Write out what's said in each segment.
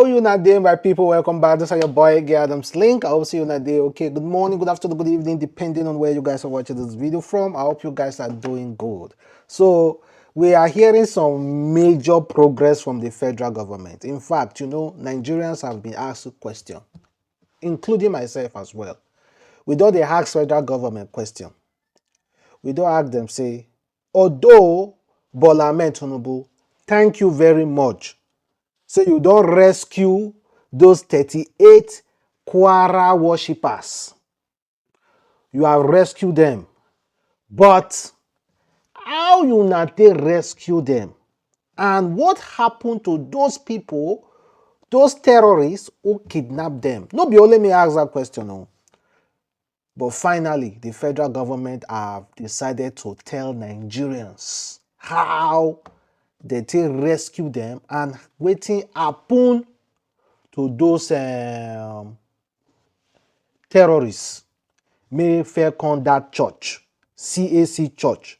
How you not doing, my people? Welcome back. This is your boy Adams Link. I hope you not doing okay. Good morning, good afternoon, good evening, depending on where you guys are watching this video from. I hope you guys are doing good. So we are hearing some major progress from the federal government. In fact, Nigerians have been asked a question, including myself as well. We don't ask federal government question. We don't ask them, say, although Bola Ahmed Tinubu, thank you very much. So you don't rescue those 38 Kwara worshippers. You have rescued them. But how you not rescue them? And what happened to those people, those terrorists who kidnapped them? No be only me ask that question. No. But finally, the federal government have decided to tell Nigerians how they rescue them and wetin happen to those terrorists may fair come that church, CAC church,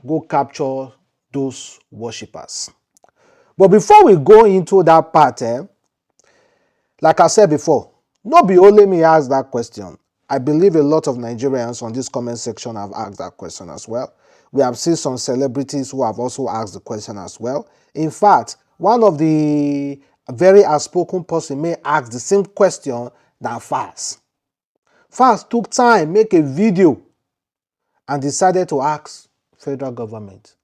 go capture those worshippers. But before we go into that part, like I said before, no be only me ask that question. I believe a lot of Nigerians on this comment section have asked that question as well. We have seen some celebrities who have also asked the question as well. In fact, one of the very outspoken person may ask the same question than Fast. Fast took time, make a video, and decided to ask federal government.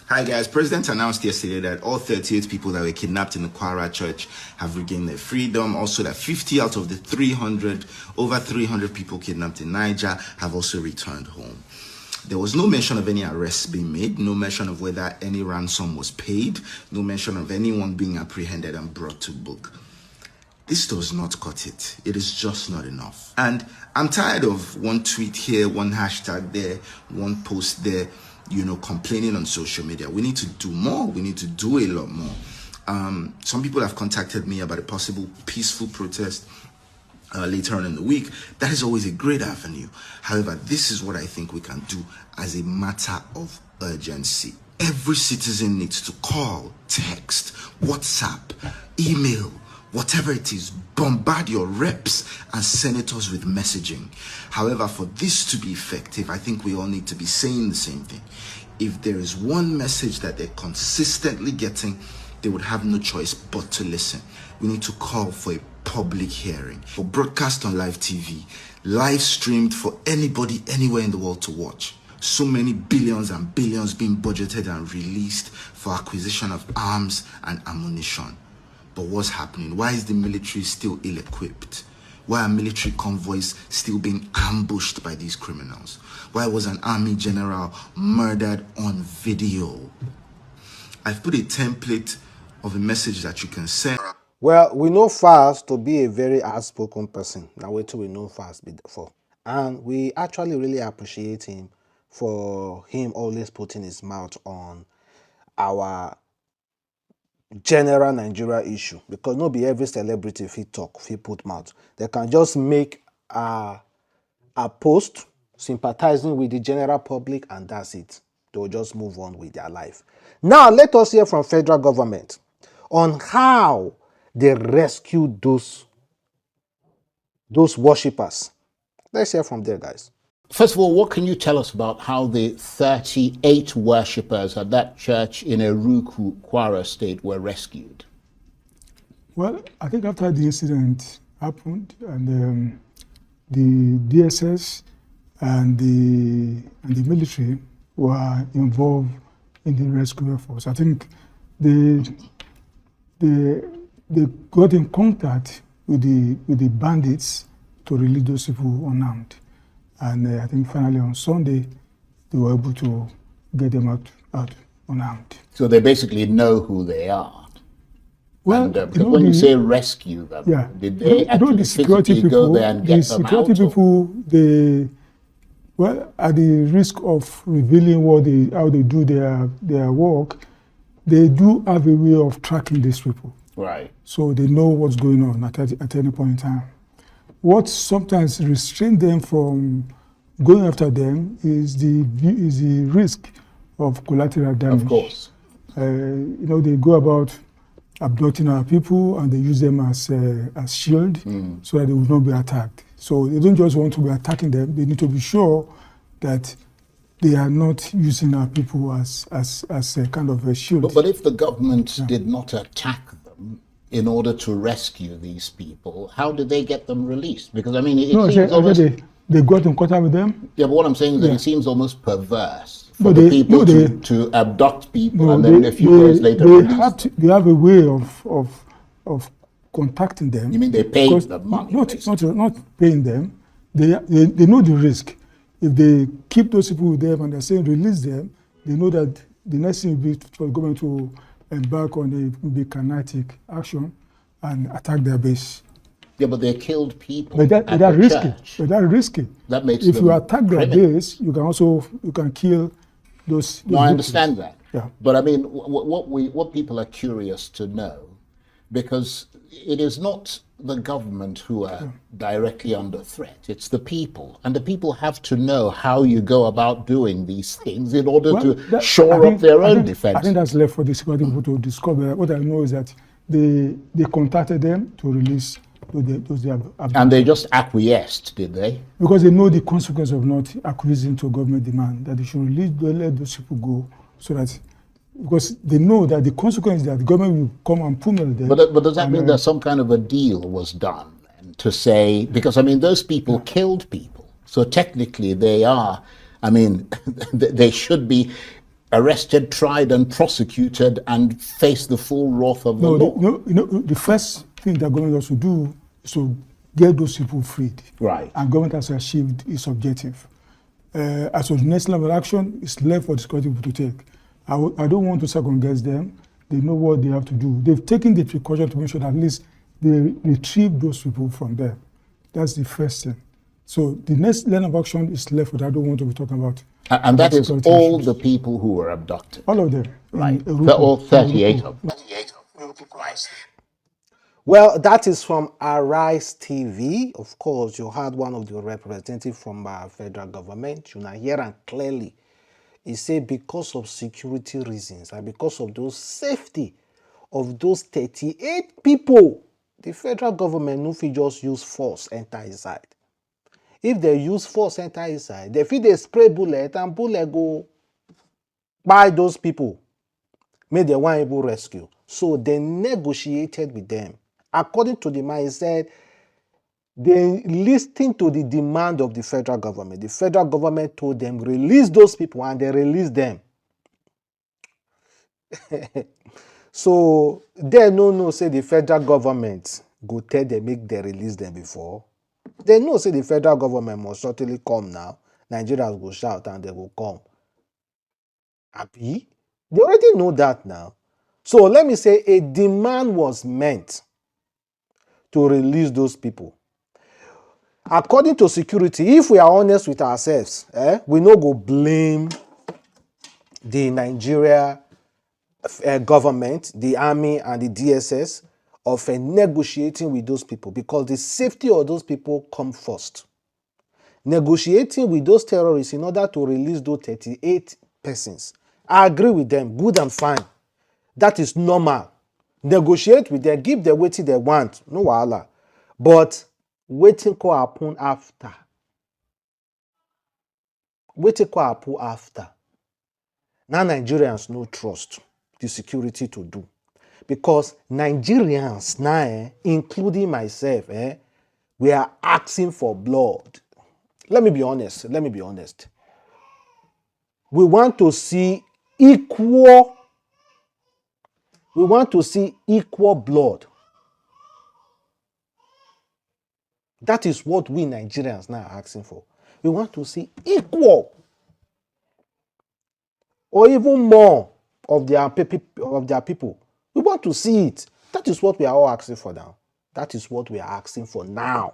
Hi guys, President announced yesterday that all 38 people that were kidnapped in the Kwara church have regained their freedom. Also that 50 out of the over 300 people kidnapped in Niger have also returned home. There was no mention of any arrests being made, no mention of whether any ransom was paid, no mention of anyone being apprehended and brought to book. This does not cut it. It is just not enough. And I'm tired of one tweet here, one hashtag there, one post there, complaining on social media. We need to do more. We need to do a lot more. Some people have contacted me about a possible peaceful protest later on in the week. That is always a great avenue. However, this is what I think we can do as a matter of urgency. Every citizen needs to call, text, WhatsApp, email, whatever it is, bombard your reps and senators with messaging. However, for this to be effective, I think we all need to be saying the same thing. If there is one message that they're consistently getting, they would have no choice but to listen. We need to call for a public hearing, for broadcast on live TV, live streamed for anybody, anywhere in the world to watch. So many billions and billions being budgeted and released for acquisition of arms and ammunition. But what's happening? Why is the military still ill-equipped? Why are military convoys still being ambushed by these criminals? Why was an army general murdered on video? I've put a template of a message that you can send. Well, we know Fast to be a very outspoken person. Now, wait till we know Fast before. And we actually really appreciate him for him always putting his mouth on our general Nigeria issue, because not be every celebrity if he talk, if he put mouth. They can just make a post sympathizing with the general public and that's it. They'll just move on with their life. Now let us hear from federal government on how they rescued those worshippers. Let's hear from there, guys. First of all, what can you tell us about how the 38 worshippers at that church in Eruku, Kwara State were rescued? Well, I think after the incident happened and the DSS and the military were involved in the rescue efforts, I think they got in contact with the bandits to release those people unarmed. And I think finally on Sunday, they were able to get them out unarmed. So they basically know who they are. Well, and, because when you say rescue them, yeah, did they actually the security physically people, go there and get them out? The security people, well, at the risk of revealing how they do their work, they do have a way of tracking these people. Right. So they know what's going on at any point in time. What sometimes restrains them from going after them is the risk of collateral damage. Of course. They go about abducting our people, and they use them as shield so that they will not be attacked. So they don't just want to be attacking them. They need to be sure that they are not using our people as a kind of a shield. But if the government did not attack them in order to rescue these people, how did they get them released? Because, I mean, it seems almost... They got in contact with them. Yeah, but what I'm saying is that it seems almost perverse for the people to abduct people and then a few days later release them. They have a way of contacting them. You mean they pay them money? Not paying them. They know the risk. If they keep those people with them and they're saying release them, they know that the next thing will be for the government to embark on a kinetic action and attack their base. Yeah, but they killed people. But that's risky. Church. But that's risky. That makes if them you attack their criminal. base, you can kill those. No, I understand that. Yeah. But I mean, what people are curious to know, because it is not the government who are directly under threat. It's the people, and the people have to know how you go about doing these things in order to shore up their own defense. I think that's left for the security people to discover. What I know is that they contacted them to release those and they just acquiesced, did they? Because they know the consequence of not acquiescing to government demand, that they should let those people go, so that, because they know that the consequence is that the government will come and pummel them. But does that mean that some kind of a deal was done to say, because I mean those people killed people, so technically they are, I mean, they should be arrested, tried and prosecuted and face the full wrath of the law. The first thing that government has to do is to get those people freed. Right. And government has achieved its objective. As for the next level of action, it's left for the security people to take. I don't want to second guess them. They know what they have to do. They've taken the precaution to make sure that at least they retrieve those people from there. That's the first thing. So the next line of action is left with, I don't want to be talking about. And that is all the people who were abducted? All of them. Right. All 38 of them. Well, that is from Arise TV. Of course, you had one of the representatives from our federal government. You now hear and clearly. He said because of security reasons and because of those safety of those 38 people, the federal government no fit just use force enter inside. If they use force enter inside, they fit dey spray bullet and bullet go buy those people. Make them one able rescue. So they negotiated with them. According to the man, he said they listened to the demand of the federal government. The federal government told them release those people, and they released them. So they no say the federal government go tell them make they release them before. They know say the federal government must certainly come now. Nigerians go shout and they will come. Happy? They already know that now. So let me say a demand was meant to release those people. According to security, if we are honest with ourselves, we no go blame the Nigeria government, the army and the DSS of negotiating with those people, because the safety of those people come first. Negotiating with those terrorists in order to release those 38 persons, I agree with them, good and fine. That is normal. Negotiate with them, give them what they want, no wahala. But waiting could happen after. Waiting could happen after. Now Nigerians no trust the security to do. Because Nigerians now, including myself, we are asking for blood. Let me be honest. We want to see equal blood. That is what we Nigerians now are asking for. We want to see equal or even more of their people. We want to see it. That is what we are all asking for now. That is what we are asking for now.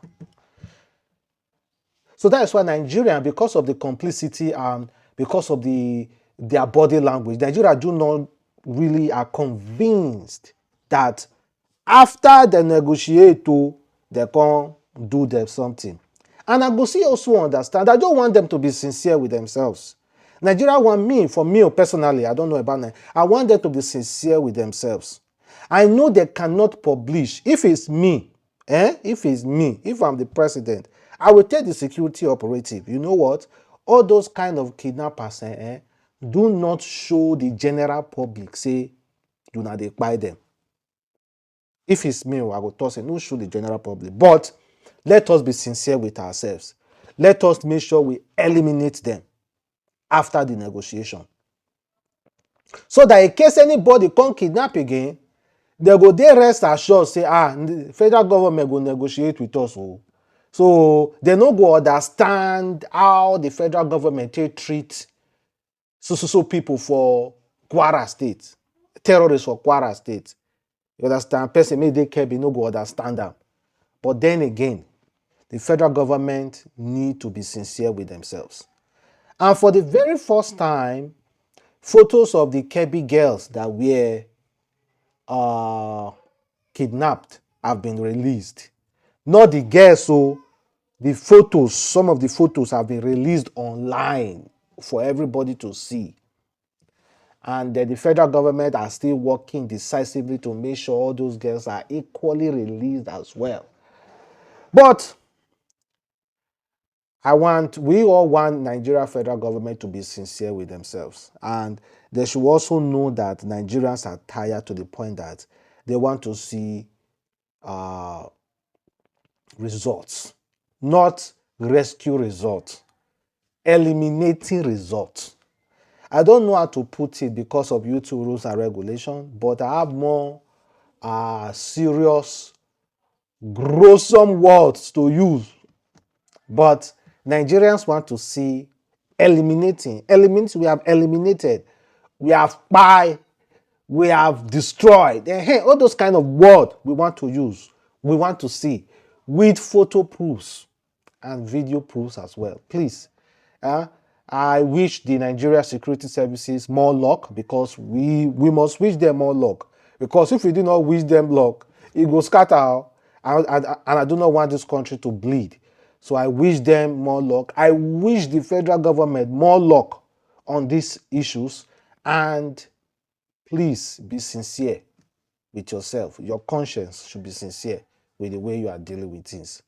So that is why Nigeria, because of the complicity and because of their body language, Nigeria do not really are convinced that after they negotiate, they can do them something. And I go see also understand, I don't want them to be sincere with themselves. Nigeria want me, for me personally, I don't know about Nigeria, I want them to be sincere with themselves. I know they cannot publish. If it's me, if I'm the president, I will tell the security operative, you know what? All those kind of kidnappers, do not show the general public, say, do not buy them. If it's me, I will tell say, no show the general public. But let us be sincere with ourselves. Let us make sure we eliminate them after the negotiation. So that in case anybody come kidnap again, they go dey rest assured say, the federal government go negotiate with us. So they no go understand how the federal government treat so people for Kwara State, terrorists for Kwara State. You understand? Person may they care, no go understand them. But then again, the federal government need to be sincere with themselves. And for the very first time, photos of the Kebbi girls that were kidnapped have been released. Not the girls, so the photos, some of the photos have been released online for everybody to see. And the federal government are still working decisively to make sure all those girls are equally released as well. But we all want Nigeria federal government to be sincere with themselves. And they should also know that Nigerians are tired to the point that they want to see results, not rescue results, eliminating results. I don't know how to put it because of YouTube rules and regulations, but I have more serious, gruesome words to use. But Nigerians want to see eliminating. We have eliminated. We have buy. We have destroyed. Hey, all those kind of words we want to use. We want to see with photo proofs and video proofs as well. Please. I wish the Nigeria security services more luck, because we must wish them more luck. Because if we do not wish them luck, it will scatter. And I do not want this country to bleed. So I wish them more luck. I wish the federal government more luck on these issues. And please be sincere with yourself. Your conscience should be sincere with the way you are dealing with things.